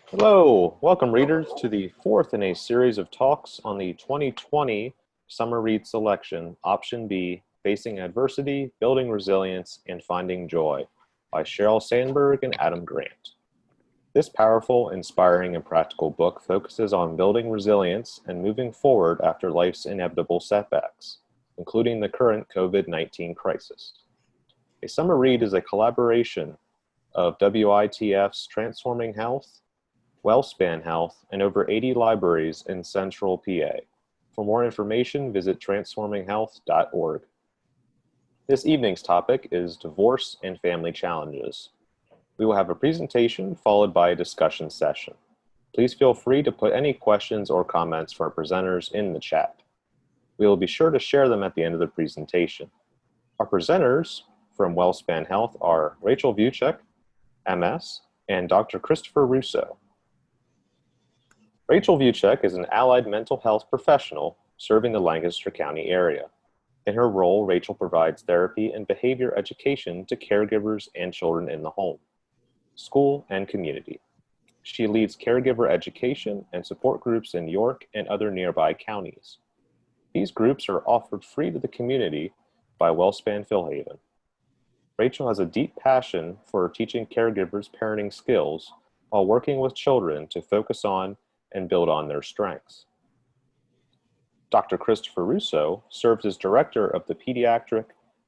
Hello, welcome readers to the fourth in a series of talks on the 2020 Summer Read Selection, Option B, Facing Adversity, Building Resilience, and Finding Joy by Sheryl Sandberg and Adam Grant. This powerful, inspiring, and practical book focuses on building resilience and moving forward after life's inevitable setbacks, including the current COVID-19 crisis. A summer read is a collaboration of WITF's Transforming Health, WellSpan Health, and over 80 libraries in Central PA. For more information, visit transforminghealth.org. This evening's topic is divorce and family challenges. We will have a presentation followed by a discussion session. Please feel free to put any questions or comments from our presenters in the chat. We will be sure to share them at the end of the presentation. Our presenters from WellSpan Health are Rachel Vucek, MS, and Dr. Christopher Russo. Rachel Vucek is an allied mental health professional serving the Lancaster County area. In her role, Rachel provides therapy and behavior education to caregivers and children in the home, school, and community. She leads caregiver education and support groups in York and other nearby counties. These groups are offered free to the community by WellSpan Philhaven. Rachel has a deep passion for teaching caregivers parenting skills while working with children to focus on and build on their strengths. Dr. Christopher Russo serves as Director of the Pediatric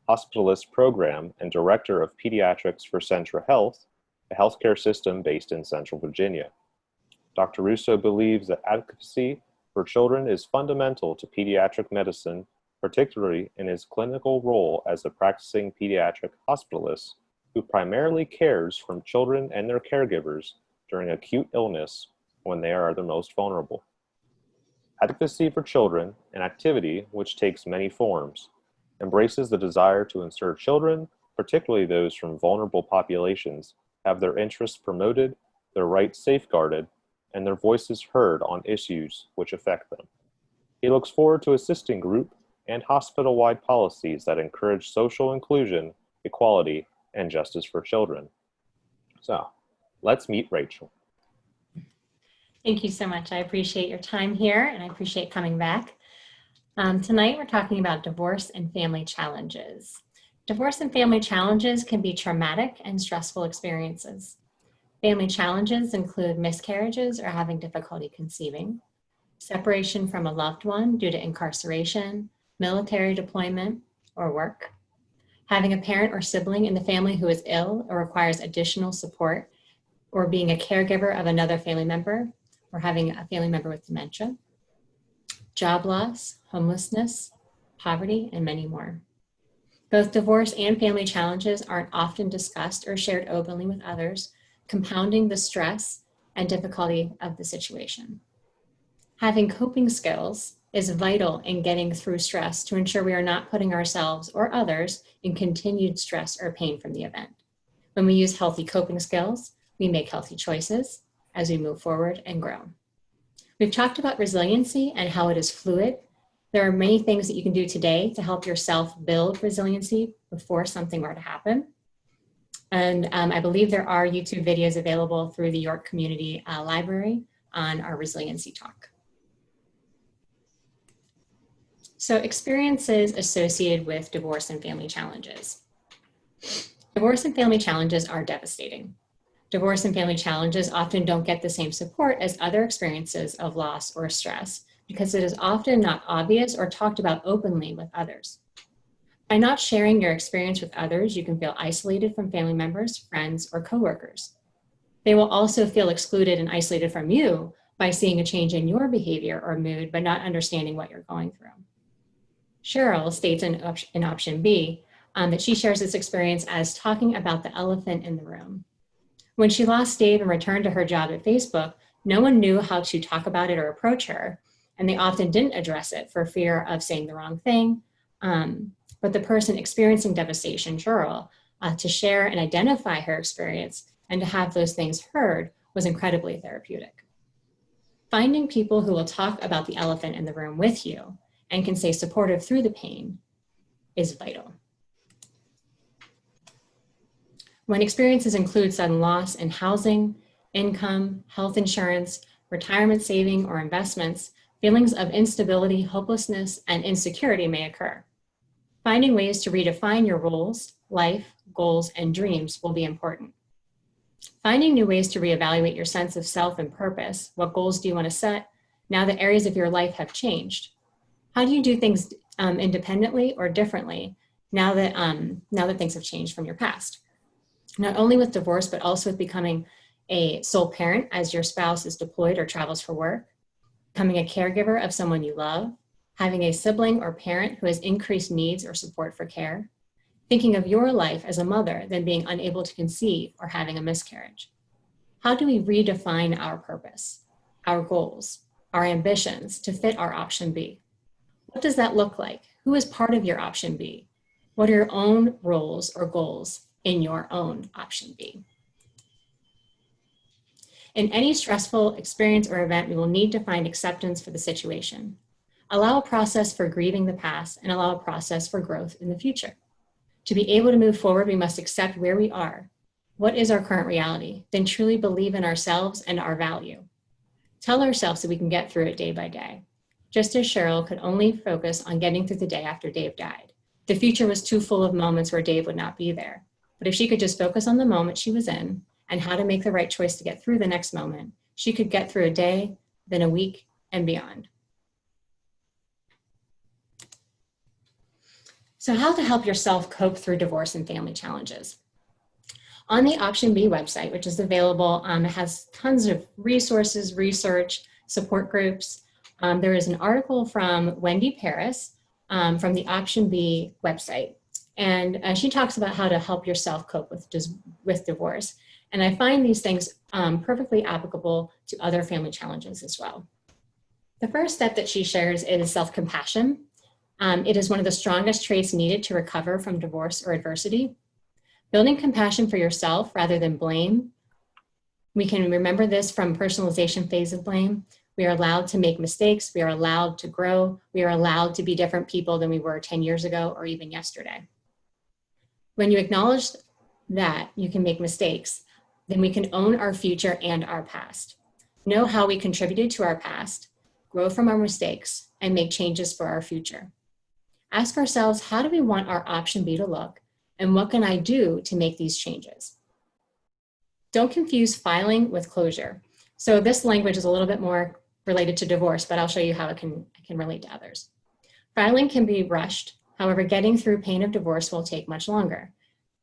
Hospitalist Program and Director of Pediatrics for Centra Health, a healthcare system based in Central Virginia. Dr. Russo believes that advocacy for children is fundamental to pediatric medicine, particularly in his clinical role as a practicing pediatric hospitalist who primarily cares for children and their caregivers during acute illness when they are the most vulnerable. Advocacy for children, an activity which takes many forms, embraces the desire to ensure children, particularly those from vulnerable populations, have their interests promoted, their rights safeguarded, and their voices heard on issues which affect them. He looks forward to assisting group and hospital-wide policies that encourage social inclusion, equality, and justice for children. So, let's meet Rachel. Thank you so much. I appreciate your time here and I appreciate coming back. Tonight we're talking about divorce and family challenges. Divorce and family challenges can be traumatic and stressful experiences. Family challenges include miscarriages or having difficulty conceiving, separation from a loved one due to incarceration, military deployment, or work, having a parent or sibling in the family who is ill or requires additional support, or being a caregiver of another family member, or having a family member with dementia, job loss, homelessness, poverty, and many more. Both divorce and family challenges aren't often discussed or shared openly with others, compounding the stress and difficulty of the situation. Having coping skills is vital in getting through stress to ensure we are not putting ourselves or others in continued stress or pain from the event. When we use healthy coping skills, we make healthy choices as we move forward and grow. We've talked about resiliency and how it is fluid. There are many things that you can do today to help yourself build resiliency before something were to happen. And I believe there are YouTube videos available through the York Community Library on our resiliency talk. So experiences associated with divorce and family challenges. Divorce and family challenges are devastating. Divorce and family challenges often don't get the same support as other experiences of loss or stress because it is often not obvious or talked about openly with others. By not sharing your experience with others, you can feel isolated from family members, friends, or coworkers. They will also feel excluded and isolated from you by seeing a change in your behavior or mood, but not understanding what you're going through. Sheryl states in option B that she shares this experience as talking about the elephant in the room. When she lost Dave and returned to her job at Facebook, no one knew how to talk about it or approach her, and they often didn't address it for fear of saying the wrong thing. But the person experiencing devastation, Sheryl, to share and identify her experience and to have those things heard was incredibly therapeutic. Finding people who will talk about the elephant in the room with you and can stay supportive through the pain is vital. When experiences include sudden loss in housing, income, health insurance, retirement saving or investments, feelings of instability, hopelessness, and insecurity may occur. Finding ways to redefine your roles, life, goals, and dreams will be important. Finding new ways to reevaluate your sense of self and purpose. What goals do you want to set now that areas of your life have changed? How do you do things independently or differently now that things have changed from your past? Not only with divorce, but also with becoming a sole parent as your spouse is deployed or travels for work, becoming a caregiver of someone you love, having a sibling or parent who has increased needs or support for care, thinking of your life as a mother, then being unable to conceive or having a miscarriage. How do we redefine our purpose, our goals, our ambitions to fit our option B? What does that look like? Who is part of your option B? What are your own roles or goals in your own option B? In any stressful experience or event, we will need to find acceptance for the situation. Allow a process for grieving the past and allow a process for growth in the future. To be able to move forward, we must accept where we are. What is our current reality? Then truly believe in ourselves and our value. Tell ourselves that we can get through it day by day. Just as Sheryl could only focus on getting through the day after Dave died. The future was too full of moments where Dave would not be there. But if she could just focus on the moment she was in and how to make the right choice to get through the next moment, she could get through a day, then a week, and beyond. So how to help yourself cope through divorce and family challenges. On the Option B website, which is available, it has tons of resources, research, support groups. There is an article from Wendy Paris from the Option B website. And she talks about how to help yourself cope with divorce. And I find these things perfectly applicable to other family challenges as well. The first step that she shares is self-compassion. It is one of the strongest traits needed to recover from divorce or adversity. Building compassion for yourself rather than blame. We can remember this from personalization phase of blame. We are allowed to make mistakes. We are allowed to grow. We are allowed to be different people than we were 10 years ago or even yesterday. When you acknowledge that you can make mistakes, then we can own our future and our past. Know how we contributed to our past, grow from our mistakes, and make changes for our future. Ask ourselves, how do we want our option B to look? And what can I do to make these changes? Don't confuse filing with closure. So this language is a little bit more related to divorce, but I'll show you how it can relate to others. Filing can be rushed. However, getting through pain of divorce will take much longer.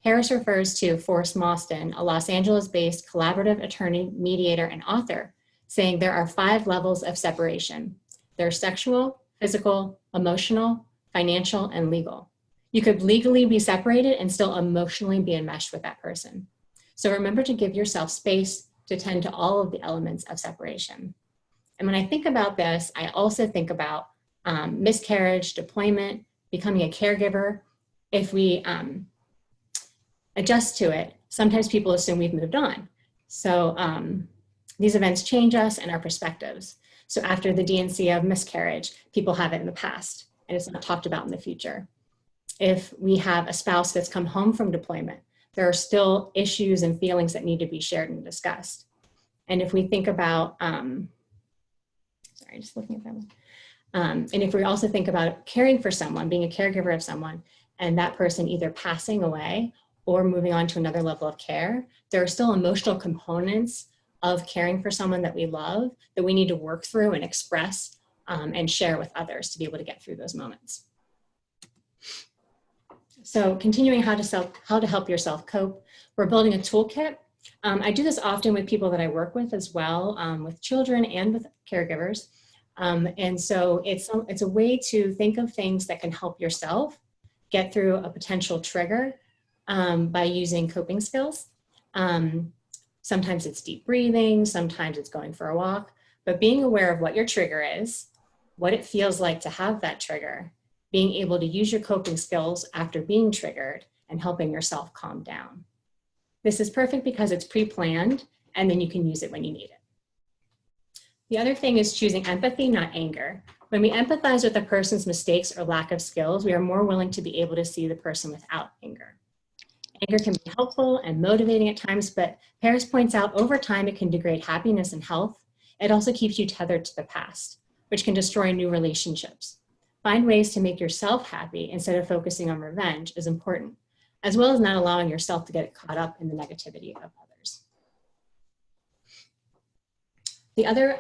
Harris refers to Forrest Mawston, a Los Angeles-based collaborative attorney, mediator, and author, saying there are 5 levels of separation. There's sexual, physical, emotional, financial, and legal. You could legally be separated and still emotionally be enmeshed with that person. So remember to give yourself space to tend to all of the elements of separation. And when I think about this, I also think about miscarriage, deployment, becoming a caregiver. If we adjust to it, sometimes people assume we've moved on. So these events change us and our perspectives. So after the DNC of miscarriage, people have it in the past and it's not talked about in the future. If we have a spouse that's come home from deployment, there are still issues and feelings that need to be shared and discussed. And if we think about, and if we also think about caring for someone, being a caregiver of someone, and that person either passing away or moving on to another level of care, there are still emotional components of caring for someone that we love that we need to work through and express and share with others to be able to get through those moments. So continuing how to help yourself cope, we're building a toolkit. I do this often with people that I work with as well, with children and with caregivers. And so it's a way to think of things that can help yourself get through a potential trigger by using coping skills. Sometimes it's deep breathing, sometimes it's going for a walk, but being aware of what your trigger is, what it feels like to have that trigger, being able to use your coping skills after being triggered and helping yourself calm down. This is perfect because it's pre-planned and then you can use it when you need it. The other thing is choosing empathy, not anger. When we empathize with a person's mistakes or lack of skills, we are more willing to be able to see the person without anger. Anger can be helpful and motivating at times, but Paris points out over time it can degrade happiness and health. It also keeps you tethered to the past, which can destroy new relationships. Find ways to make yourself happy instead of focusing on revenge is important, as well as not allowing yourself to get caught up in the negativity of others. The other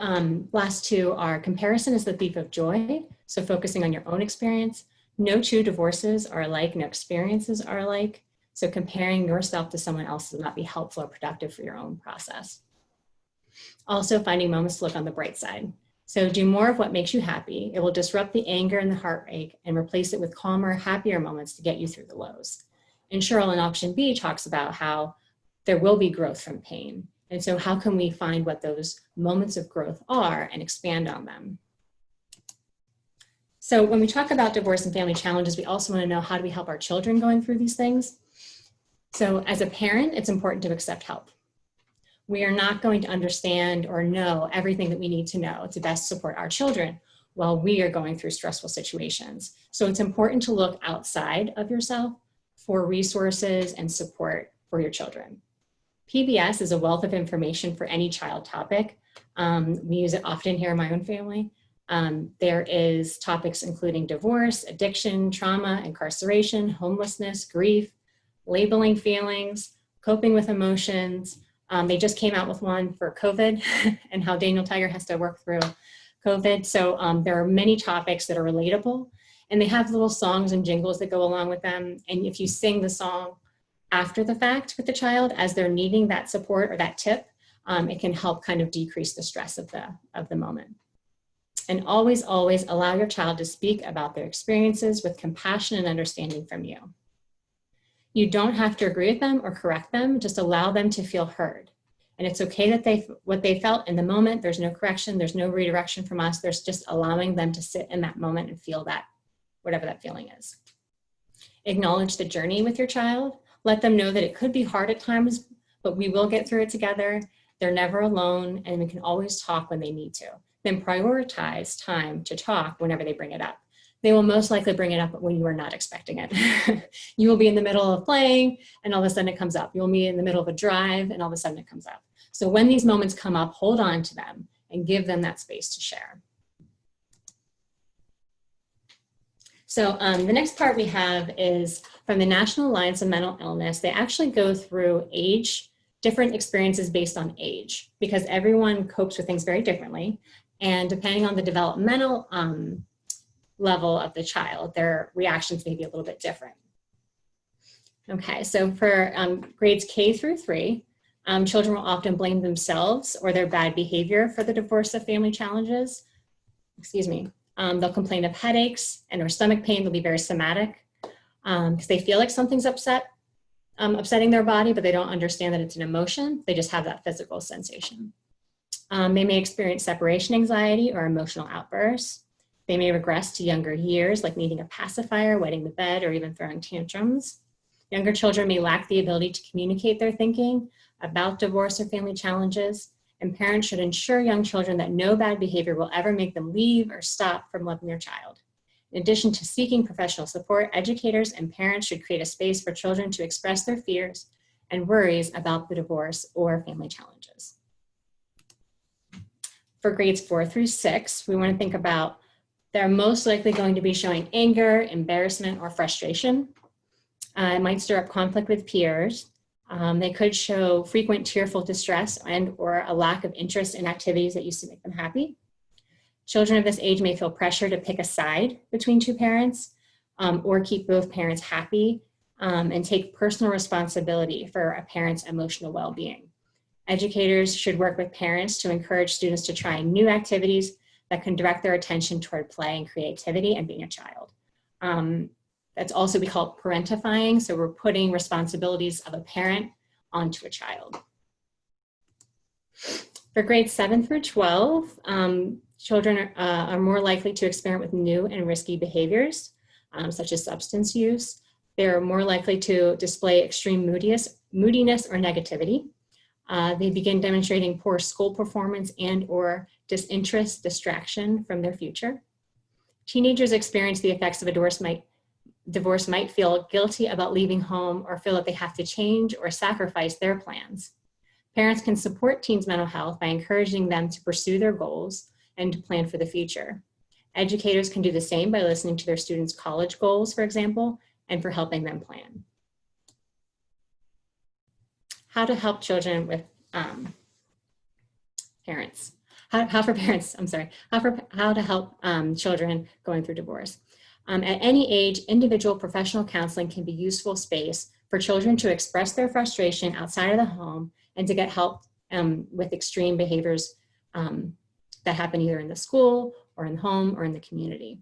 last two are comparison is the thief of joy. So focusing on your own experience. No two divorces are alike, no experiences are alike. So comparing yourself to someone else will not be helpful or productive for your own process. Also finding moments to look on the bright side. So do more of what makes you happy. It will disrupt the anger and the heartache and replace it with calmer, happier moments to get you through the lows. And Sheryl in option B talks about how there will be growth from pain. And so how can we find what those moments of growth are and expand on them? So when we talk about divorce and family challenges, we also want to know, how do we help our children going through these things? So as a parent, it's important to accept help. We are not going to understand or know everything that we need to know to best support our children while we are going through stressful situations. So it's important to look outside of yourself for resources and support for your children. PBS is a wealth of information for any child topic. We use it often here in my own family. There is topics including divorce, addiction, trauma, incarceration, homelessness, grief, labeling feelings, coping with emotions. They just came out with one for COVID and how Daniel Tiger has to work through COVID. So there are many topics that are relatable, and they have little songs and jingles that go along with them. And if you sing the song after the fact with the child as they're needing that support or that tip, it can help kind of decrease the stress of the moment. And always, always allow your child to speak about their experiences with compassion and understanding from you. You don't have to agree with them or correct them, just allow them to feel heard. And it's okay that what they felt in the moment, there's no correction, there's no redirection from us, there's just allowing them to sit in that moment and feel that, whatever that feeling is. Acknowledge the journey with your child. Let them know that it could be hard at times, but we will get through it together. They're never alone, and we can always talk when they need to. Then prioritize time to talk whenever they bring it up. They will most likely bring it up when you are not expecting it. You will be in the middle of playing, and all of a sudden it comes up. You'll be in the middle of a drive, and all of a sudden it comes up. So when these moments come up, hold on to them and give them that space to share. So the next part we have is from the National Alliance of Mental Illness. They actually go through age, different experiences based on age, because everyone copes with things very differently. And depending on the developmental level of the child, their reactions may be a little bit different. Okay, so for grades K through 3, children will often blame themselves or their bad behavior for the divorce of family challenges. Excuse me. They'll complain of headaches and or stomach pain. They'll be very somatic because they feel like something's upsetting their body, but they don't understand that it's an emotion. They just have that physical sensation. They may experience separation anxiety or emotional outbursts. They may regress to younger years, like needing a pacifier, wetting the bed, or even throwing tantrums. Younger children may lack the ability to communicate their thinking about divorce or family challenges, and parents should ensure young children that no bad behavior will ever make them leave or stop from loving their child. In addition to seeking professional support, educators and parents should create a space for children to express their fears and worries about the divorce or family challenges. For grades 4 through 6, we want to think about they're most likely going to be showing anger, embarrassment, or frustration. It might stir up conflict with peers. They could show frequent tearful distress and or a lack of interest in activities that used to make them happy. Children of this age may feel pressure to pick a side between two parents or keep both parents happy and take personal responsibility for a parent's emotional well-being. Educators should work with parents to encourage students to try new activities that can direct their attention toward play and creativity and being a child. That's also, we call it parentifying. So we're putting responsibilities of a parent onto a child. For grades 7 through 12, children are more likely to experiment with new and risky behaviors, such as substance use. They're more likely to display extreme moodiness or negativity. They begin demonstrating poor school performance and or disinterest, distraction from their future. Teenagers experience the effects of a divorce divorce might feel guilty about leaving home or feel that they have to change or sacrifice their plans. Parents can support teens' mental health by encouraging them to pursue their goals and to plan for the future. Educators can do the same by listening to their students' college goals, for example, and for helping them plan. How to help children with parents. How to help children going through divorce. At any age, individual professional counseling can be a useful space for children to express their frustration outside of the home and to get help with extreme behaviors that happen either in the school or in the home or in the community.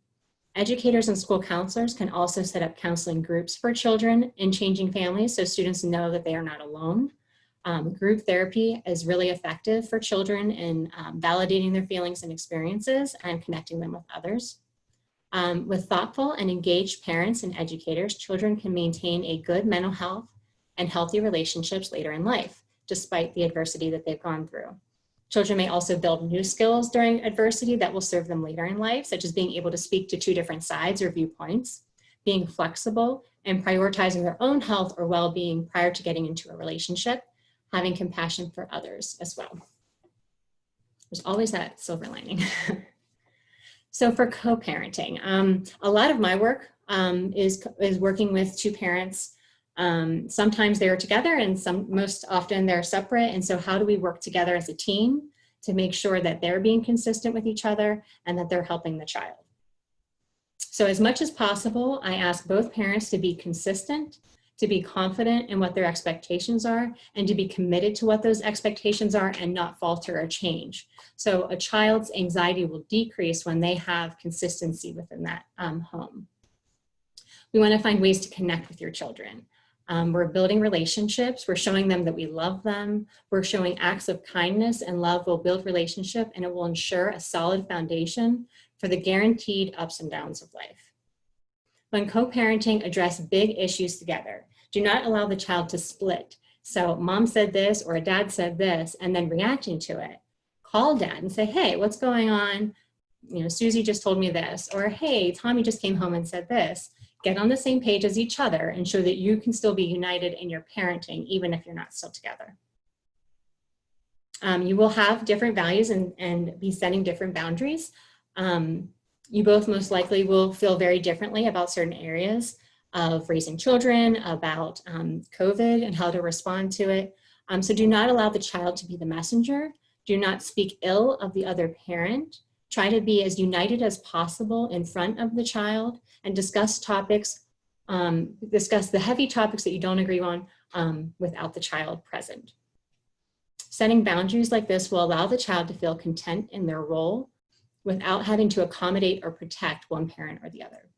Educators and school counselors can also set up counseling groups for children in changing families so students know that they are not alone. Group therapy is really effective for children in validating their feelings and experiences and connecting them with others. With thoughtful and engaged parents and educators, children can maintain a good mental health and healthy relationships later in life, despite the adversity that they've gone through. Children may also build new skills during adversity that will serve them later in life, such as being able to speak to two different sides or viewpoints, being flexible, and prioritizing their own health or well-being prior to getting into a relationship, having compassion for others as well. There's always that silver lining. So for co-parenting, a lot of my work is working with two parents. Sometimes they're together and most often they're separate. And so how do we work together as a team to make sure that they're being consistent with each other and that they're helping the child? So as much as possible, I ask both parents to be consistent, to be confident in what their expectations are, and to be committed to what those expectations are and not falter or change. So a child's anxiety will decrease when they have consistency within that home. We want to find ways to connect with your children. We're building relationships. We're showing them that we love them. We're showing acts of kindness and love will build relationship, and it will ensure a solid foundation for the guaranteed ups and downs of life. When co-parenting, address big issues together. Do not allow the child to split. So mom said this or dad said this and then reacting to it. Call dad and say, hey, what's going on? You know, Susie just told me this, or hey, Tommy just came home and said this. Get on the same page as each other and show that you can still be united in your parenting, even if you're not still together. You will have different values and be setting different boundaries. You both most likely will feel very differently about certain areas of raising children, about COVID and how to respond to it. So do not allow the child to be the messenger. Do not speak ill of the other parent. Try to be as united as possible in front of the child and discuss topics, discuss the heavy topics that you don't agree on without the child present. Setting boundaries like this will allow the child to feel content in their role without having to accommodate or protect one parent or the other.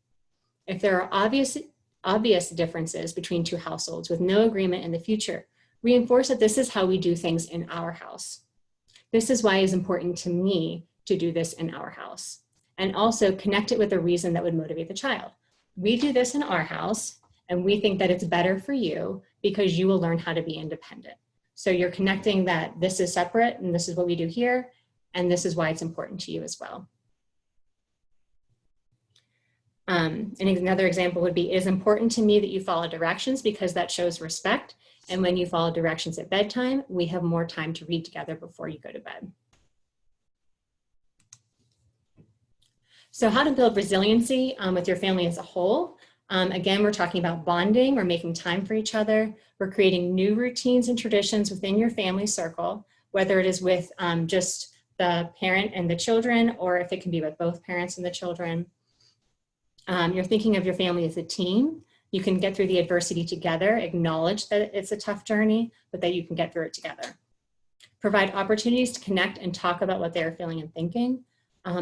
If there are obvious differences between two households with no agreement in the future, reinforce that this is how we do things in our house. This is why it's important to me to do this in our house. And also connect it with a reason that would motivate the child. We do this in our house, and we think that it's better for you because you will learn how to be independent. So you're connecting that this is separate and this is what we do here, and this is why it's important to you as well. And another example would be, it is important to me that you follow directions because that shows respect. And when you follow directions at bedtime, we have more time to read together before you go to bed. So how to build resiliency with your family as a whole. Again, we're talking about bonding. We're making time for each other. We're creating new routines and traditions within your family circle, whether it is with just the parent and the children, or if it can be with both parents and the children. You're thinking of your family as a team. You can get through the adversity together, acknowledge that it's a tough journey, but that you can get through it together. Provide opportunities to connect and talk about what they're feeling and thinking.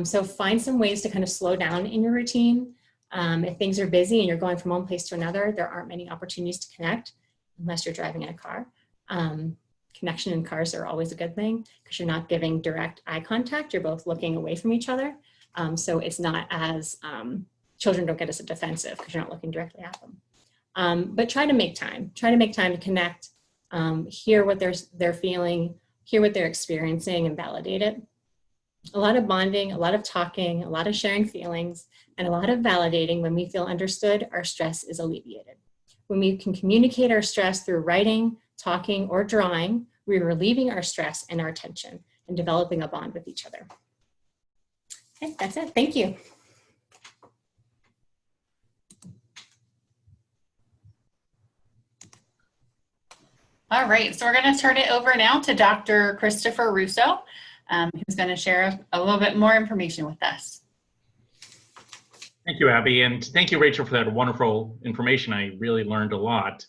So find some ways to kind of slow down in your routine. If things are busy and you're going from one place to another, there aren't many opportunities to connect unless you're driving in a car. Connection in cars are always a good thing because you're not giving direct eye contact. You're both looking away from each other. So it's not as, children don't get as defensive because you're not looking directly at them. But try to make time to connect, hear what they're feeling, hear what they're experiencing and validate it. A lot of bonding, a lot of talking, a lot of sharing feelings, and a lot of validating. When we feel understood, our stress is alleviated. When we can communicate our stress through writing, talking, or drawing, we're relieving our stress and our tension and developing a bond with each other. Okay, that's it. Thank you. All right, so we're going to turn it over now to Dr. Christopher Russo, who's going to share a little bit more information with us. Thank you, Abby, and thank you, Rachel, for that wonderful information. I really learned a lot.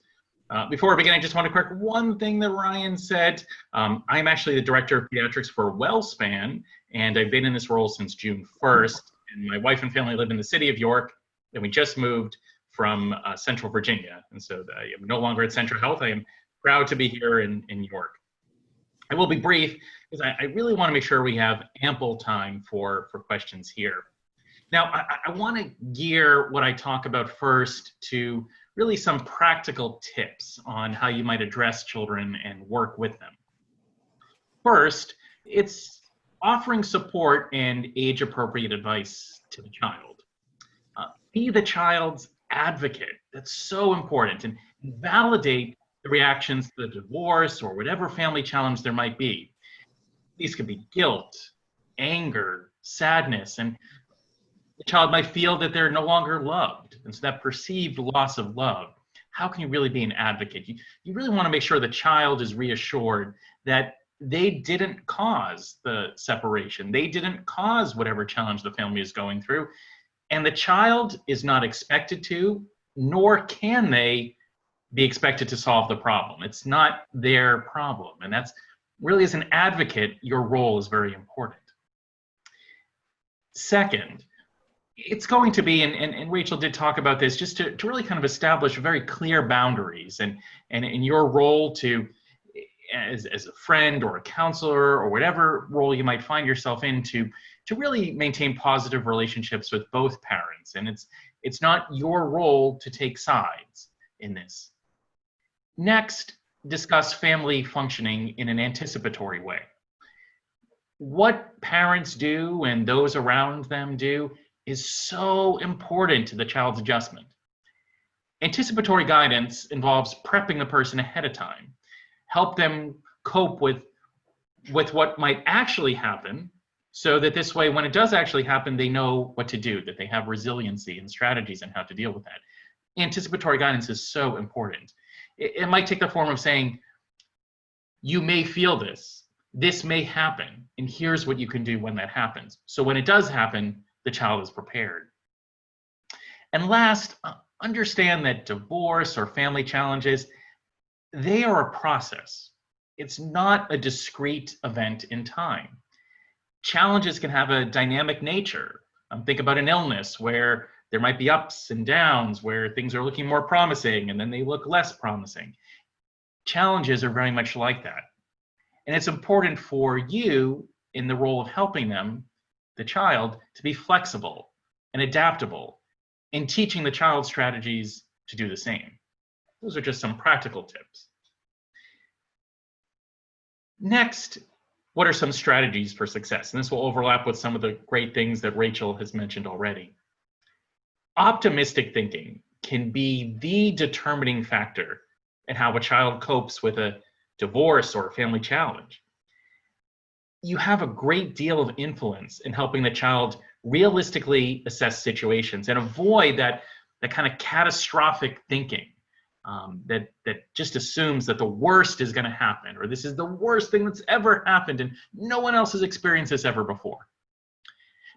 Before we begin, I just want to correct one thing that Ryan said. I'm actually the Director of Pediatrics for WellSpan, and I've been in this role since June 1st. And my wife and family live in the city of York, and we just moved from Central Virginia. And so I am no longer at Central Health. I am proud to be here in York. I will be brief, because I really want to make sure we have ample time for questions here. Now, I want to gear what I talk about first to really some practical tips on how you might address children and work with them. First, it's offering support and age-appropriate advice to the child. Be the child's advocate. That's so important. And validate the reactions to the divorce or whatever family challenge there might be. These could be guilt, anger, sadness, and the child might feel that they're no longer loved. And so that perceived loss of love, how can you really be an advocate? You really want to make sure the child is reassured that they didn't cause the separation. They didn't cause whatever challenge the family is going through. And the child is not expected to, nor can they be expected to solve the problem. It's not their problem. And that's really, as an advocate, your role is very important. Second, it's going to be, and Rachel did talk about this, just to really kind of establish very clear boundaries and in your role to, as a friend or a counselor or whatever role you might find yourself in, to really maintain positive relationships with both parents. And it's not your role to take sides in this. Next, discuss family functioning in an anticipatory way. What parents do and those around them do is so important to the child's adjustment. Anticipatory guidance involves prepping the person ahead of time, help them cope with what might actually happen, so that this way, when it does actually happen, they know what to do, that they have resiliency and strategies on how to deal with that. Anticipatory guidance is so important. It might take the form of saying, you may feel this may happen, and here's what you can do when that happens. So when it does happen, the child is prepared. And last, understand that divorce or family challenges, they are a process. It's not a discrete event in time. Challenges can have a dynamic nature. Think about an illness where there might be ups and downs, where things are looking more promising and then they look less promising. Challenges are very much like that. And it's important for you, in the role of helping them, the child, to be flexible and adaptable in teaching the child strategies to do the same. Those are just some practical tips. Next, what are some strategies for success? And this will overlap with some of the great things that Rachel has mentioned already. Optimistic thinking can be the determining factor in how a child copes with a divorce or a family challenge. You have a great deal of influence in helping the child realistically assess situations and avoid that kind of catastrophic thinking that just assumes that the worst is going to happen, or this is the worst thing that's ever happened and no one else has experienced this ever before.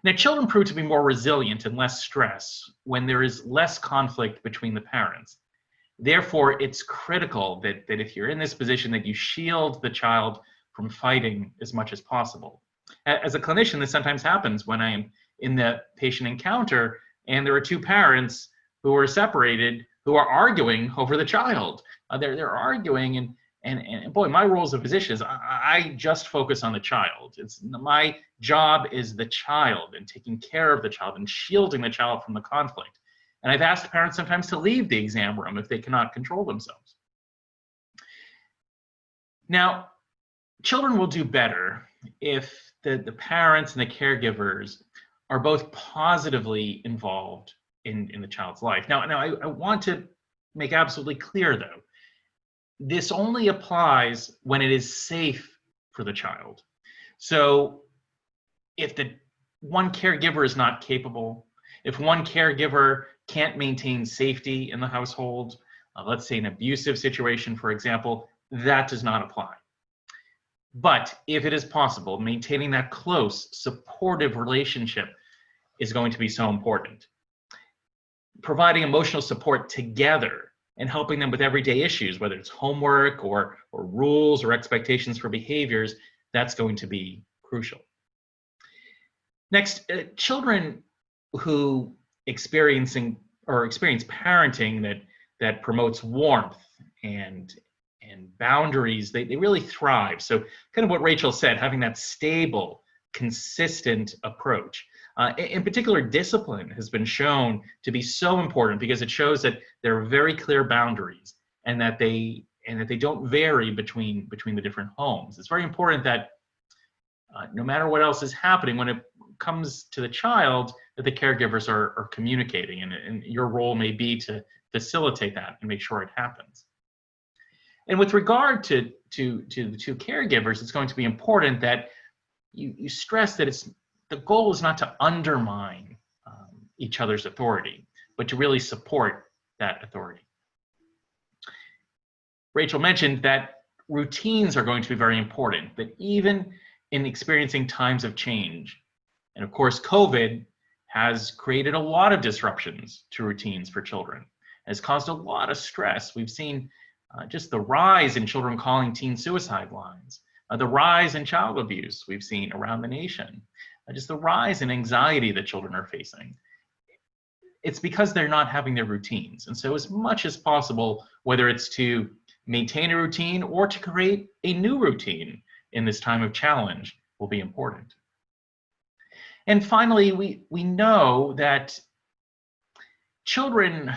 Now, children prove to be more resilient and less stress when there is less conflict between the parents. Therefore, it's critical that if you're in this position, that you shield the child from fighting as much as possible. As a clinician, this sometimes happens when I am in the patient encounter and there are two parents who are separated who are arguing over the child. They're arguing, and boy, my role as a physician is I just focus on the child. My job is the child and taking care of the child and shielding the child from the conflict. And I've asked parents sometimes to leave the exam room if they cannot control themselves. Now, children will do better if the parents and the caregivers are both positively involved in the child's life. Now I want to make absolutely clear, though, this only applies when it is safe for the child. So if the one caregiver is not capable, if one caregiver can't maintain safety in the household, let's say an abusive situation, for example, that does not apply. But if it is possible, maintaining that close, supportive relationship is going to be so important. Providing emotional support together and helping them with everyday issues, whether it's homework or rules or expectations for behaviors, that's going to be crucial. Next, children who experience parenting that promotes warmth and boundaries, they really thrive. So kind of what Rachel said, having that stable, consistent approach. In particular, discipline has been shown to be so important because it shows that there are very clear boundaries and that they don't vary between the different homes. It's very important that no matter what else is happening, when it comes to the child, that the caregivers are communicating, and your role may be to facilitate that and make sure it happens. And with regard to the two caregivers, it's going to be important that you stress that the goal is not to undermine each other's authority, but to really support that authority. Rachel mentioned that routines are going to be very important, that even in experiencing times of change, and of course, COVID has created a lot of disruptions to routines for children, has caused a lot of stress. We've seen just the rise in children calling teen suicide lines, the rise in child abuse we've seen around the nation, just the rise in anxiety that children are facing. It's because they're not having their routines. And so as much as possible, whether it's to maintain a routine or to create a new routine in this time of challenge, will be important. And finally, we know that children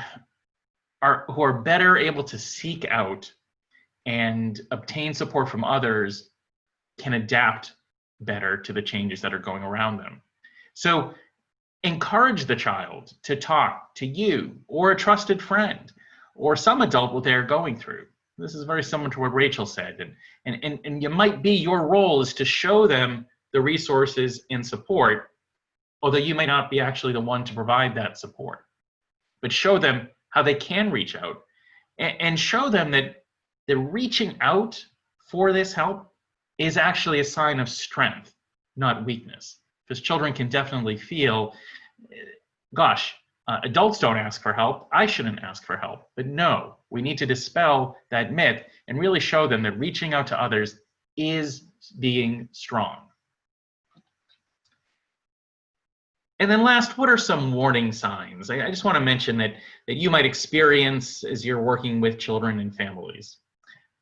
who are better able to seek out and obtain support from others can adapt better to the changes that are going around them. So encourage the child to talk to you or a trusted friend or some adult what they're going through. This is very similar to what Rachel said. And you might be, your role is to show them the resources and support, although you may not be actually the one to provide that support. But show them how they can reach out and show them that the reaching out for this help is actually a sign of strength, not weakness. Because children can definitely feel, gosh, adults don't ask for help, I shouldn't ask for help. But no, we need to dispel that myth and really show them that reaching out to others is being strong. And then last, what are some warning signs? I just want to mention that you might experience as you're working with children and families.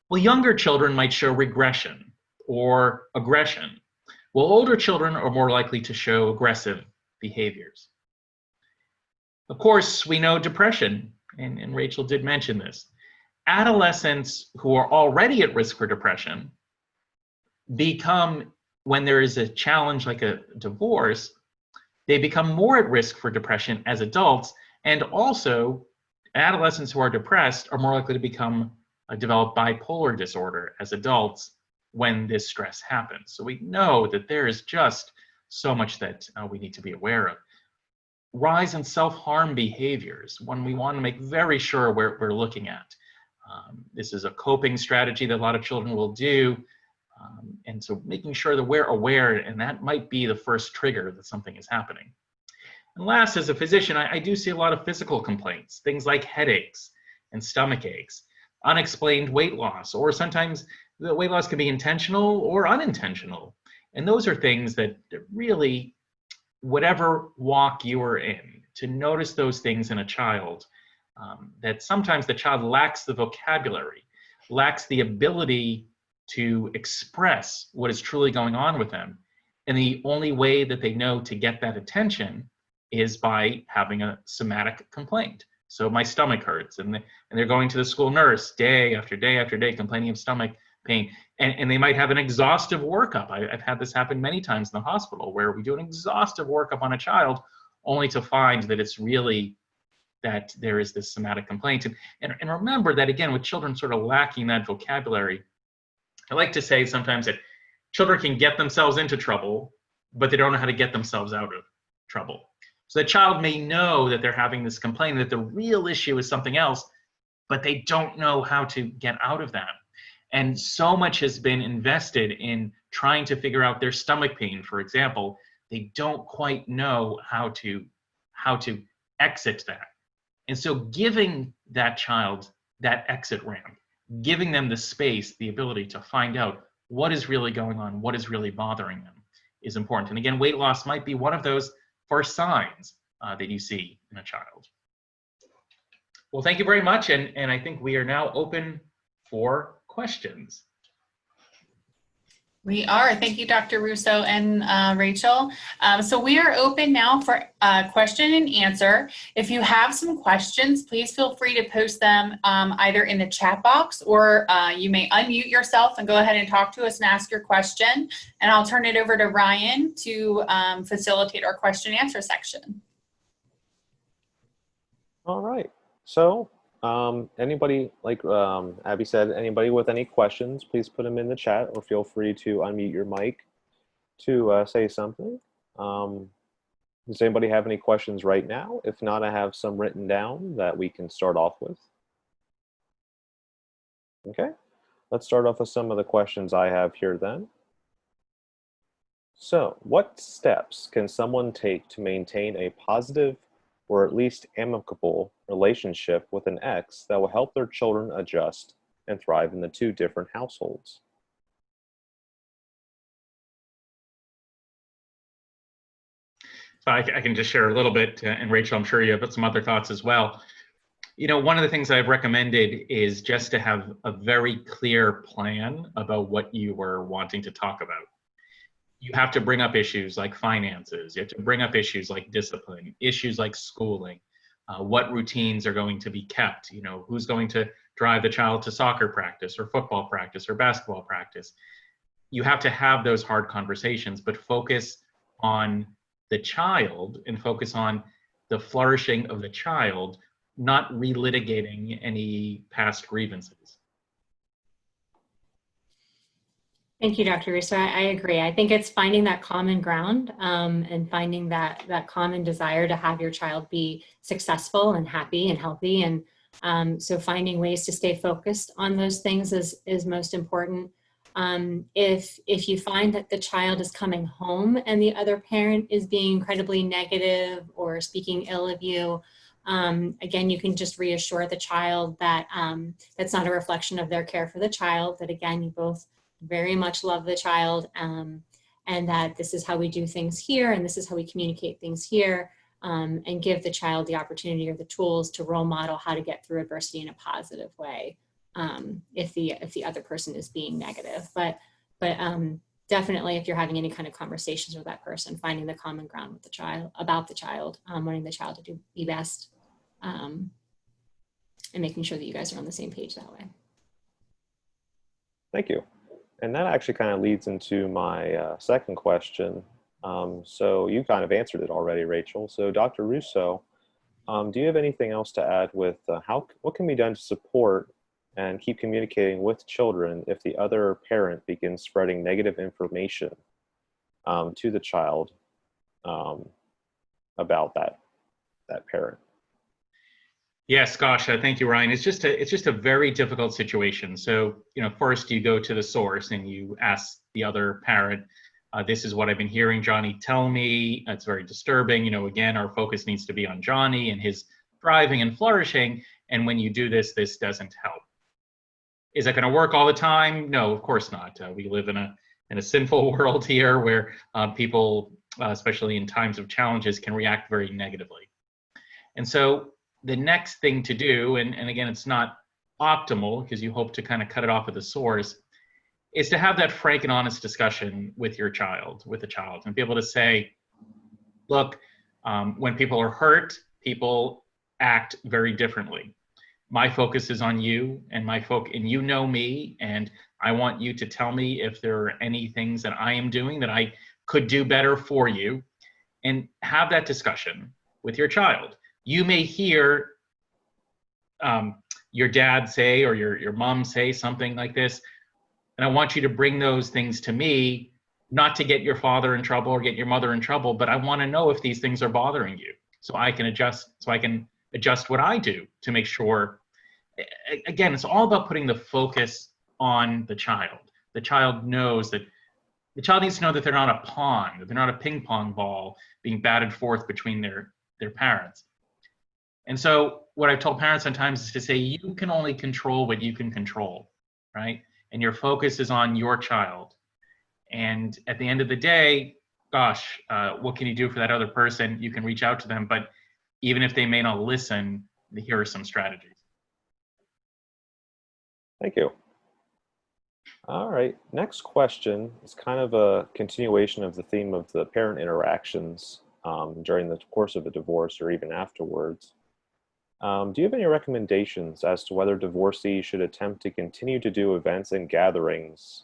Well, younger children might show regression or aggression, while older children are more likely to show aggressive behaviors. Of course, we know depression, and Rachel did mention this. Adolescents who are already at risk for depression become, when there is a challenge like a divorce, they become more at risk for depression as adults, and also adolescents who are depressed are more likely to develop bipolar disorder as adults when this stress happens. So we know that there is just so much that we need to be aware of. Rise in self-harm behaviors, one we want to make very sure we're looking at. This is a coping strategy that a lot of children will do. And so making sure that we're aware, and that might be the first trigger that something is happening. And last, as a physician, I do see a lot of physical complaints, things like headaches and stomach aches, unexplained weight loss, or sometimes the weight loss can be intentional or unintentional. And those are things that really, whatever walk you are in, to notice those things in a child, that sometimes the child lacks the vocabulary, lacks the ability to express what is truly going on with them. And the only way that they know to get that attention is by having a somatic complaint. So my stomach hurts, and they're going to the school nurse day after day after day complaining of stomach pain. And they might have an exhaustive workup. I've had this happen many times in the hospital where we do an exhaustive workup on a child only to find that it's really that there is this somatic complaint. And remember that, again, with children sort of lacking that vocabulary, I like to say sometimes that children can get themselves into trouble, but they don't know how to get themselves out of trouble. So the child may know that they're having this complaint, that the real issue is something else, but they don't know how to get out of that. And so much has been invested in trying to figure out their stomach pain, for example. They don't quite know how to exit that. And so giving that child that exit ramp, giving them the space, the ability to find out what is really going on, what is really bothering them, is important. And again, weight loss might be one of those first signs that you see in a child. Well, thank you very much. And I think we are now open for questions. We are. Thank you, Dr. Russo and Rachel. So we are open now for question and answer. If you have some questions, please feel free to post them either in the chat box, or you may unmute yourself and go ahead and talk to us and ask your question. And I'll turn it over to Ryan to facilitate our question and answer section. All right. So anybody, like Abby said, anybody with any questions, please put them in the chat, or feel free to unmute your mic to say something. Does anybody have any questions right now? If not, I have some written down that we can start off with. Okay, let's start off with some of the questions I have here then. So, what steps can someone take to maintain a positive or at least amicable relationship with an ex that will help their children adjust and thrive in the two different households? So I can just share a little bit, and Rachel, I'm sure you have some other thoughts as well. You know, one of the things I've recommended is just to have a very clear plan about what you are wanting to talk about. You have to bring up issues like finances. You have to bring up issues like discipline, issues like schooling, what routines are going to be kept, you know, who's going to drive the child to soccer practice or football practice or basketball practice. You have to have those hard conversations, but focus on the child and focus on the flourishing of the child, not relitigating any past grievances. Thank you, Dr. Russo. I agree. I think it's finding that common ground and finding that common desire to have your child be successful and happy and healthy. And so finding ways to stay focused on those things is most important. If you find that the child is coming home and the other parent is being incredibly negative or speaking ill of you, again, you can just reassure the child that that's not a reflection of their care for the child, that again, you both very much love the child, and that this is how we do things here and this is how we communicate things here, and give the child the opportunity or the tools to role model how to get through adversity in a positive way, if the other person is being negative. But definitely, if you're having any kind of conversations with that person, finding the common ground with the child, about the child, wanting the child to be best, and making sure that you guys are on the same page that way. Thank you. And that actually kind of leads into my second question. So you kind of answered it already, Rachel. So Dr. Russo, do you have anything else to add with what can be done to support and keep communicating with children if the other parent begins spreading negative information to the child about that parent? Yes, gosh, thank you, Ryan. It's just a very difficult situation. So, you know, first you go to the source and you ask the other parent, this is what I've been hearing Johnny tell me. It's very disturbing. You know, again, our focus needs to be on Johnny and his thriving and flourishing. And when you do this, this doesn't help. Is that going to work all the time? No, of course not. We live in a sinful world here where people, especially in times of challenges, can react very negatively. And so the next thing to do, and again, it's not optimal because you hope to kind of cut it off at the source, is to have that frank and honest discussion with the child, and be able to say, look, when people are hurt, people act very differently. my focus is on you, and and you know me, and I want you to tell me if there are any things that I am doing that I could do better for you, and have that discussion with your child. You may hear your dad say, or your mom say something like this, and I want you to bring those things to me, not to get your father in trouble or get your mother in trouble, but I want to know if these things are bothering you, so I can adjust what I do to make sure. Again, it's all about putting the focus on the child. The child needs to know that they're not a pawn, that they're not a ping pong ball being batted forth between their parents. And so what I've told parents sometimes is to say, you can only control what you can control, right? And your focus is on your child. And at the end of the day, gosh, what can you do for that other person? You can reach out to them, but even if they may not listen, here are some strategies. Thank you. All right, next question is kind of a continuation of the theme of the parent interactions during the course of a divorce or even afterwards. Do you have any recommendations as to whether divorcees should attempt to continue to do events and gatherings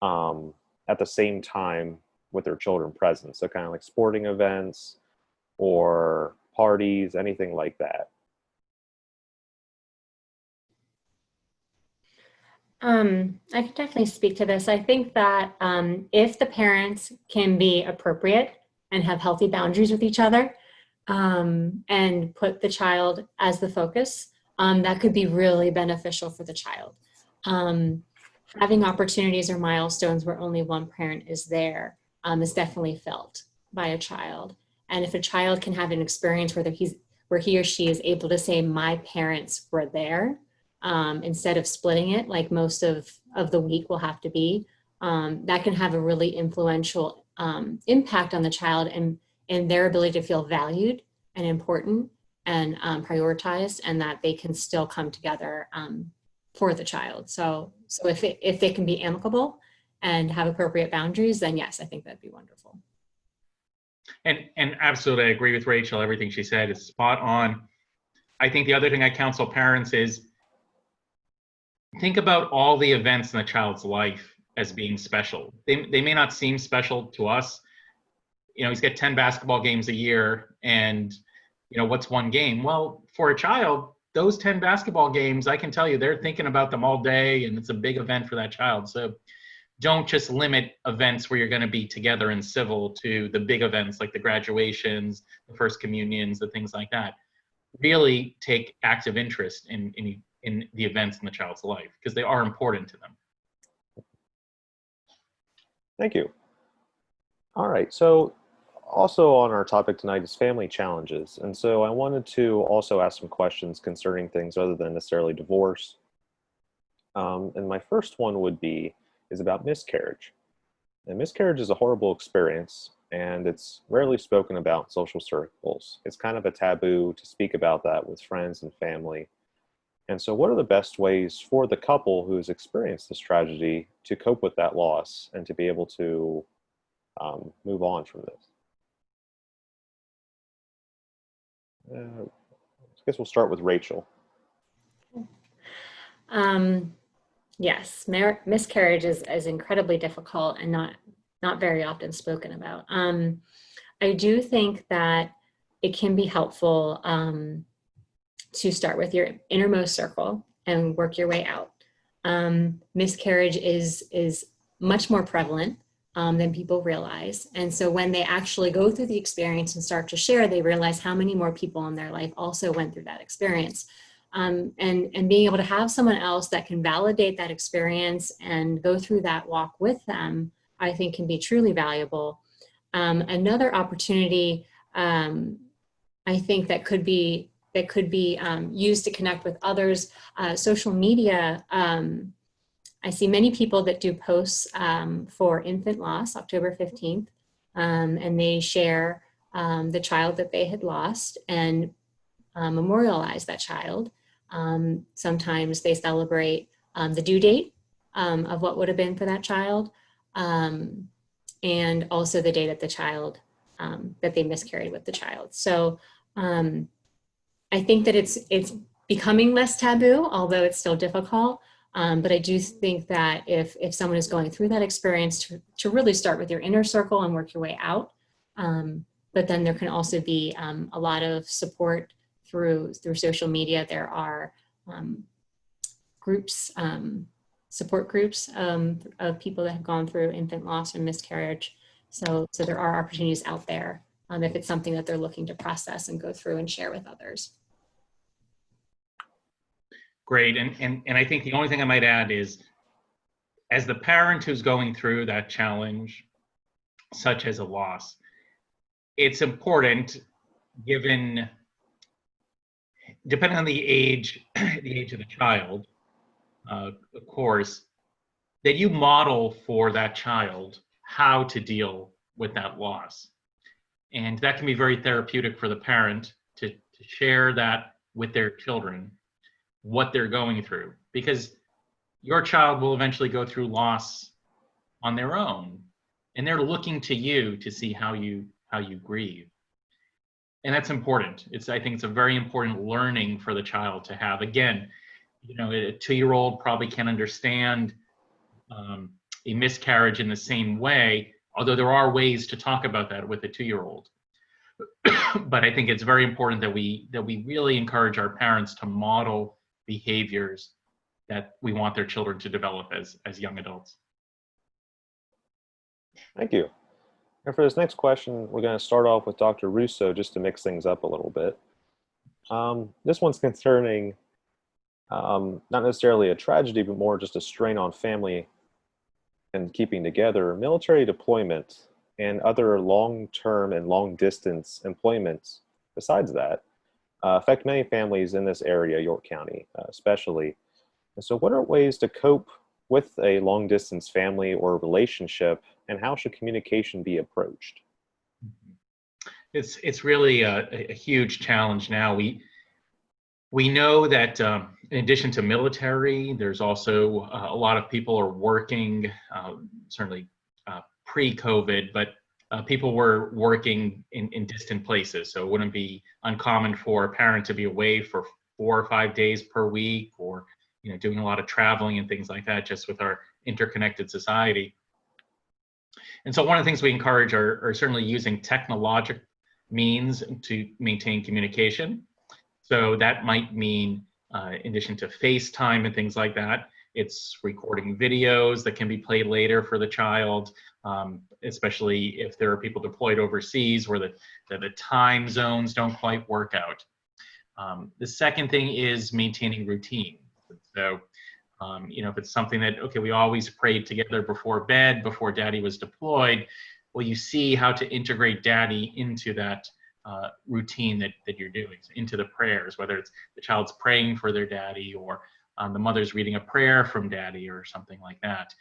at the same time with their children present? So kind of like sporting events or parties, anything like that. I could definitely speak to this. I think that if the parents can be appropriate and have healthy boundaries with each other and put the child as the focus, that could be really beneficial for the child. Having opportunities or milestones where only one parent is there is definitely felt by a child. And if a child can have an experience where he or she is able to say, my parents were there, instead of splitting it like most of the week will have to be, that can have a really influential impact on the child and their ability to feel valued and important and prioritized, and that they can still come together for the child. So if they can be amicable and have appropriate boundaries, then yes, I think that'd be wonderful. And absolutely, I agree with Rachel. Everything she said is spot on. I think the other thing I counsel parents is think about all the events in the child's life as being special. They may not seem special to us. You know, he's got 10 basketball games a year, and you know, what's one game? Well, for a child, those 10 basketball games, I can tell you, they're thinking about them all day, and it's a big event for that child. So don't just limit events where you're going to be together and civil to the big events like the graduations, the first communions, the things like that. Really take active interest in the events in the child's life, because they are important to them. Thank you. All right, so also on our topic tonight is family challenges. And so I wanted to also ask some questions concerning things other than necessarily divorce. And my first one is about miscarriage. And miscarriage is a horrible experience, and it's rarely spoken about in social circles. It's kind of a taboo to speak about that with friends and family. And so what are the best ways for the couple who's experienced this tragedy to cope with that loss and to be able to move on from this? I guess we'll start with Rachel. Yes, miscarriage is incredibly difficult and not very often spoken about. I do think that it can be helpful to start with your innermost circle and work your way out. Miscarriage is much more prevalent than people realize. And so when they actually go through the experience and start to share, they realize how many more people in their life also went through that experience. And being able to have someone else that can validate that experience and go through that walk with them, I think can be truly valuable. Another opportunity I think that could be used to connect with others, social media. I see many people that do posts for infant loss, October 15th, and they share the child that they had lost and memorialize that child. Sometimes they celebrate the due date of what would have been for that child, and also the date of the child that they miscarried with the child. So I think that it's becoming less taboo, although it's still difficult. But I do think that if someone is going through that experience, to really start with your inner circle and work your way out. But then there can also be a lot of support through social media. There are groups, support groups of people that have gone through infant loss and miscarriage. So there are opportunities out there if it's something that they're looking to process and go through and share with others. Great, and I think the only thing I might add is, as the parent who's going through that challenge, such as a loss, it's important, depending on the age of the child, of course, that you model for that child how to deal with that loss. And that can be very therapeutic for the parent to share that with their children, what they're going through, because your child will eventually go through loss on their own, and they're looking to you to see how you grieve. And that's important. I think it's a very important learning for the child to have. Again, a 2-year-old probably can't understand a miscarriage in the same way, although there are ways to talk about that with a 2-year-old. But I think it's very important that we really encourage our parents to model behaviors that we want their children to develop as young adults. Thank you. And for this next question, we're going to start off with Dr. Russo just to mix things up a little bit. This one's concerning not necessarily a tragedy, but more just a strain on family and keeping together. Military deployment and other long-term and long-distance employments besides that affect many families in this area, York County especially. And so what are ways to cope with a long-distance family or relationship, and how should communication be approached? It's really a huge challenge now. We know that in addition to military, there's also a lot of people are working, certainly pre-COVID, but people were working in distant places. So it wouldn't be uncommon for a parent to be away for 4 or 5 days per week, or doing a lot of traveling and things like that, just with our interconnected society. And so one of the things we encourage are certainly using technological means to maintain communication. So that might mean, in addition to FaceTime and things like that, it's recording videos that can be played later for the child, especially if there are people deployed overseas where the time zones don't quite work out. The second thing is maintaining routine. So, if it's something that, okay, we always prayed together before bed, before daddy was deployed, well, you see how to integrate daddy into that routine that you're doing, into the prayers, whether it's the child's praying for their daddy, or the mother's reading a prayer from daddy or something like that.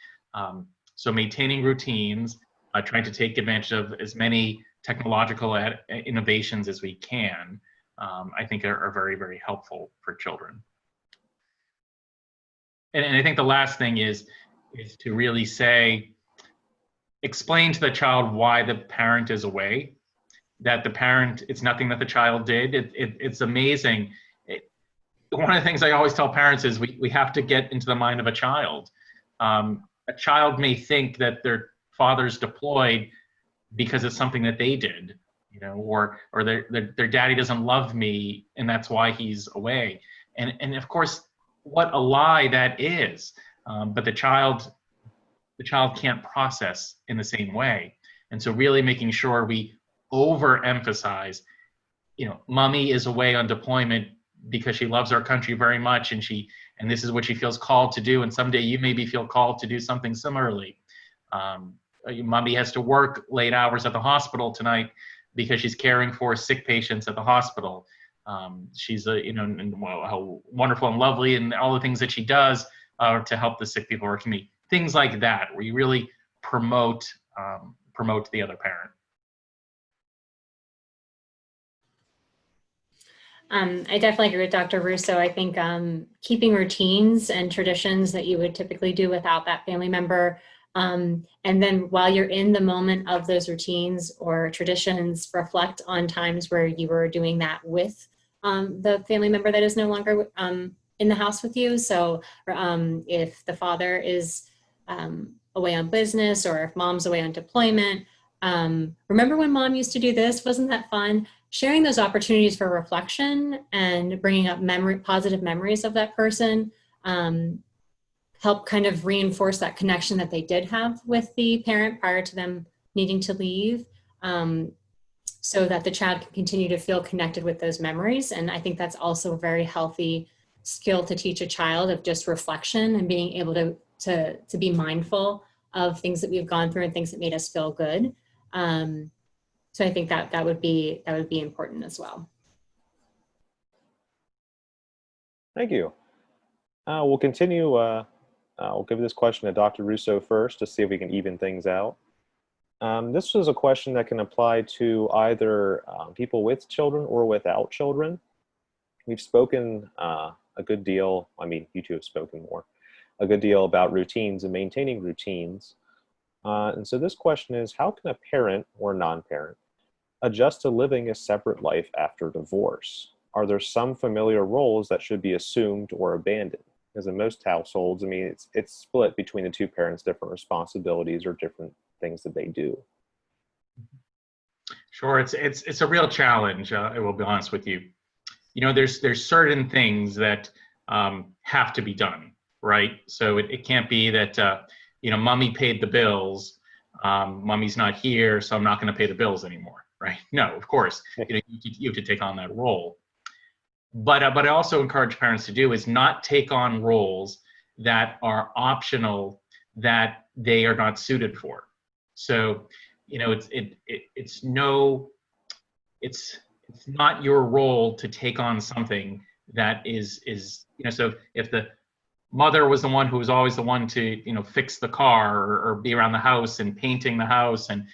So maintaining routines, trying to take advantage of as many technological innovations as we can, I think are very, very helpful for children. And I think the last thing is to really explain to the child why the parent is away, that the parent, it's nothing that the child did. It's amazing. One of the things I always tell parents is we have to get into the mind of a child. A child may think that their father's deployed because it's something that they did, or their daddy doesn't love me and that's why he's away. And of course, what a lie that is. But the child can't process in the same way. And so really making sure we overemphasize, mommy is away on deployment because she loves our country very much, and this is what she feels called to do, and someday you maybe feel called to do something similarly. Mommy has to work late hours at the hospital tonight because she's caring for sick patients at the hospital. She's how wonderful and lovely, and all the things that she does to help the sick people in our community. Things like that, where you really promote the other parent. I definitely agree with Dr. Russo. I think keeping routines and traditions that you would typically do without that family member, and then while you're in the moment of those routines or traditions, reflect on times where you were doing that with the family member that is no longer in the house with you. So if the father is away on business, or if mom's away on deployment, remember when mom used to do this? Wasn't that fun? Sharing those opportunities for reflection and bringing up positive memories of that person help kind of reinforce that connection that they did have with the parent prior to them needing to leave, so that the child can continue to feel connected with those memories. And I think that's also a very healthy skill to teach a child, of just reflection and being able to be mindful of things that we've gone through and things that made us feel good. So I think that would be important as well. Thank you. We'll continue. We'll give this question to Dr. Russo first to see if we can even things out. This was a question that can apply to either people with children or without children. We've spoken a good deal, I mean, you two have spoken more, a good deal about routines and maintaining routines. And so this question is, how can a parent or non-parent adjust to living a separate life after divorce? Are there some familiar roles that should be assumed or abandoned? Because in most households, I mean, it's split between the two parents, different responsibilities or different things that they do. Sure, it's a real challenge. I will be honest with you. You know, there's certain things that have to be done, right? So it can't be that you know, mommy paid the bills, mommy's not here, so I'm not going to pay the bills anymore, right? No, of course, you know, you have to take on that role. But I also encourage parents to do is not take on roles that are optional, that they are not suited for. So, you know, it's not your role to take on something that is, you know, so if the mother was the one who was always the one to, you know, fix the car or be around the house and painting the house and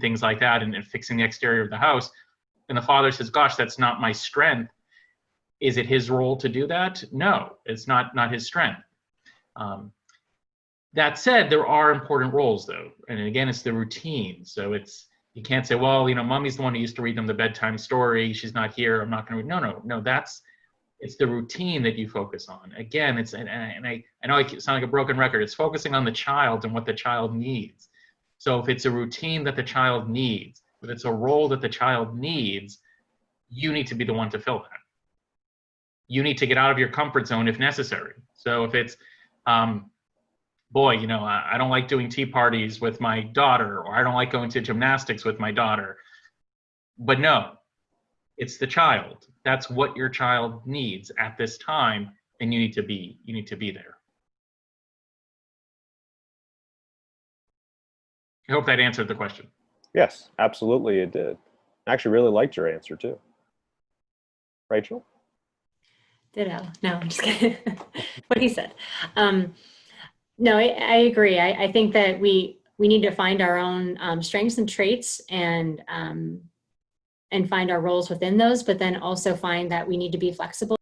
things like that, and fixing the exterior of the house, and the father says, gosh, that's not my strength. Is it his role to do that? No, it's not his strength. That said, there are important roles though. And again, it's the routine. So you can't say, well, you know, mommy's the one who used to read them the bedtime story. She's not here. I'm not going to read. No, it's the routine that you focus on. Again, I know I sound like a broken record. It's focusing on the child and what the child needs. So if it's a routine that the child needs, if it's a role that the child needs, you need to be the one to fill that. You need to get out of your comfort zone if necessary. So if it's, boy, you know, I don't like doing tea parties with my daughter, or I don't like going to gymnastics with my daughter. But no, it's the child. That's what your child needs at this time, and you need to be there. I hope that answered the question. Yes, absolutely it did. I actually really liked your answer too. Rachel? Ditto. No, I'm just kidding. What he said. No, I agree. I think that we need to find our own strengths and traits and find our roles within those, but then also find that we need to be flexible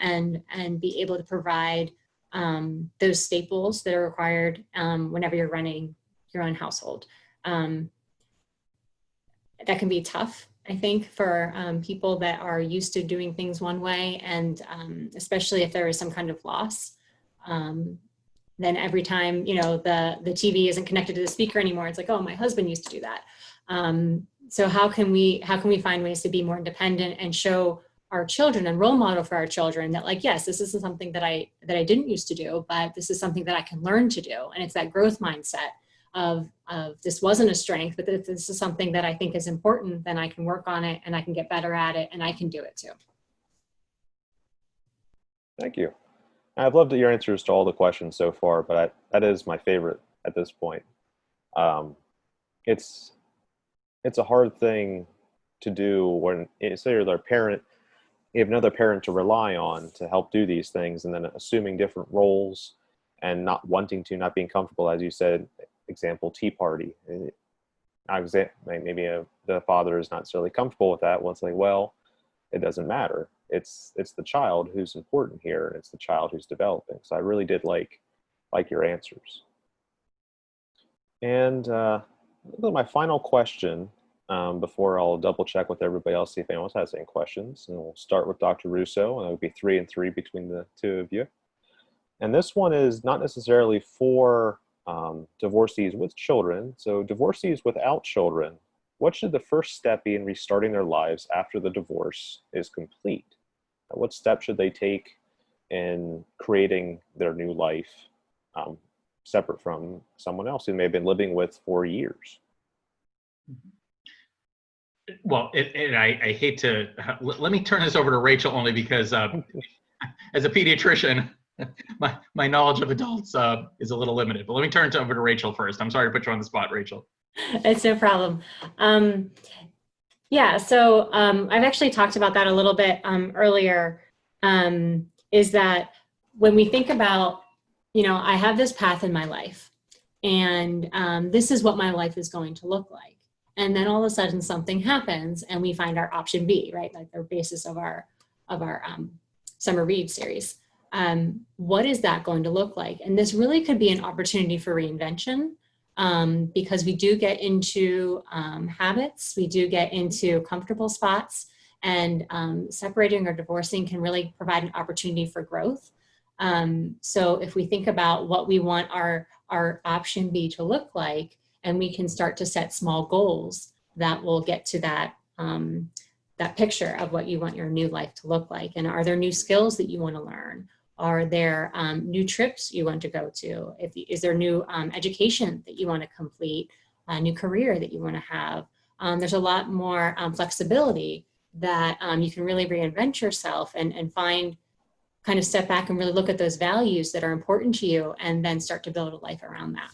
and be able to provide those staples that are required whenever you're running your own household. That can be tough, I think, for people that are used to doing things one way, and especially if there is some kind of loss. Then every time, you know, the TV isn't connected to the speaker anymore, it's like, oh, my husband used to do that. So how can we find ways to be more independent and show our children and role model for our children that, like, yes, this isn't something that I didn't used to do, but this is something that I can learn to do. And it's that growth mindset of this wasn't a strength, but this is something that I think is important, then I can work on it and I can get better at it and I can do it too. Thank you. I've loved your answers to all the questions so far, but that is my favorite at this point. It's a hard thing to do when, say you're their parent, you have another parent to rely on to help do these things, and then assuming different roles and not wanting to, not being comfortable, as you said, example, tea party. Maybe the father is not necessarily comfortable with that. Well, it's like, well, it doesn't matter. It's the child who's important here, and it's the child who's developing. So I really did like your answers. And My final question, before I'll double check with everybody else, see if anyone else has any questions. And we'll start with Dr. Russo, and it'll be 3 and 3 between the two of you. And this one is not necessarily for divorcees with children. So divorcees without children, what should the first step be in restarting their lives after the divorce is complete? What steps should they take in creating their new life separate from someone else who may have been living with for years? Well, I hate to, let me turn this over to Rachel only because as a pediatrician, my knowledge of adults is a little limited. But let me turn it over to Rachel first. I'm sorry to put you on the spot, Rachel. It's no problem. Yeah, so I've actually talked about that a little bit earlier, is that when we think about, I have this path in my life, and this is what my life is going to look like. And then all of a sudden something happens and we find our option B, right? Like the basis of our summer read series. What is that going to look like? And this really could be an opportunity for reinvention, because we do get into habits, we do get into comfortable spots, and separating or divorcing can really provide an opportunity for growth. So if we think about what we want our option B to look like, and we can start to set small goals that will get to that, that picture of what you want your new life to look like. And are there new skills that you want to learn? Are there new trips you want to go to? Is there new education that you want to complete, a new career that you want to have? There's a lot more flexibility that you can really reinvent yourself and find, kind of step back and really look at those values that are important to you, and then start to build a life around that.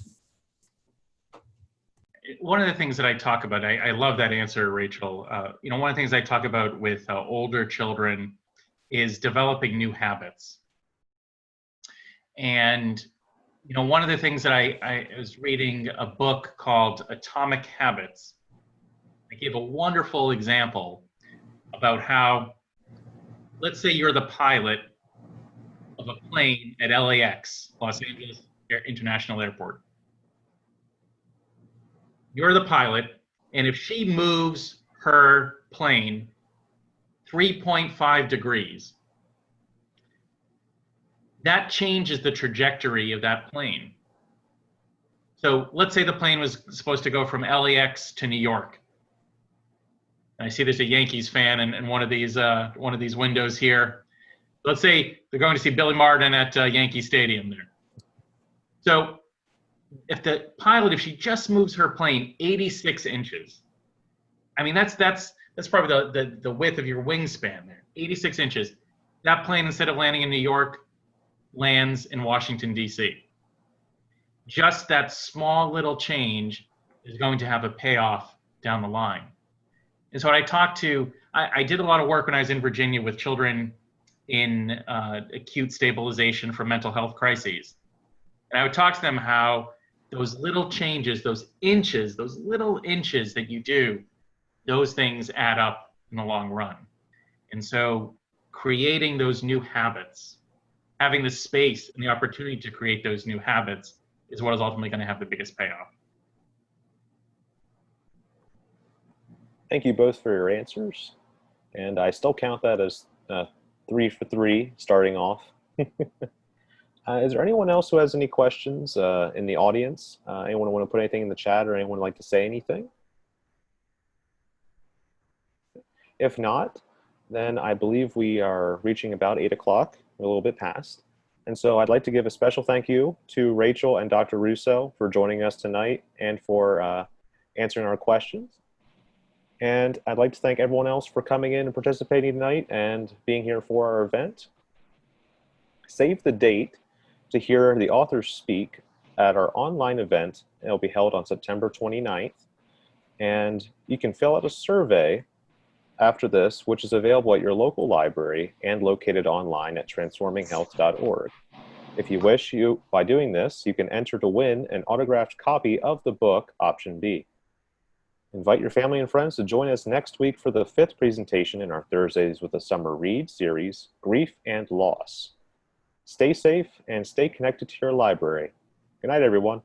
One of the things that I talk about, I love that answer, Rachel. One of the things I talk about with older children is developing new habits. And, one of the things that I was reading a book called Atomic Habits. I gave a wonderful example about how, let's say you're the pilot of a plane at LAX, Los Angeles International Airport. You're the pilot, and if she moves her plane 3.5 degrees, that changes the trajectory of that plane. So let's say the plane was supposed to go from LAX to New York. And I see there's a Yankees fan in one of these windows here. Let's say they're going to see Billy Martin at Yankee Stadium there. So if the pilot, if she just moves her plane 86 inches, I mean, that's probably the width of your wingspan there, 86 inches. That plane, instead of landing in New York, lands in Washington, D.C. Just that small little change is going to have a payoff down the line. And so I did a lot of work when I was in Virginia with children in acute stabilization from mental health crises. And I would talk to them how those little changes, those little inches that you do, those things add up in the long run. And so creating those new habits, having the space and the opportunity to create those new habits is what is ultimately going to have the biggest payoff. Thank you both for your answers. And I still count that as 3 for 3 starting off. Is there anyone else who has any questions in the audience? Anyone want to put anything in the chat, or anyone like to say anything? If not, then I believe we are reaching about 8 o'clock, a little bit past. And so I'd like to give a special thank you to Rachel and Dr. Russo for joining us tonight and for answering our questions. And I'd like to thank everyone else for coming in and participating tonight and being here for our event. Save the date to hear the authors speak at our online event. It'll be held on September 29th. And you can fill out a survey after this, which is available at your local library and located online at transforminghealth.org. If you wish, by doing this, you can enter to win an autographed copy of the book, Option B. Invite your family and friends to join us next week for the 5th presentation in our Thursdays with the Summer Read series, Grief and Loss. Stay safe and stay connected to your library. Good night, everyone.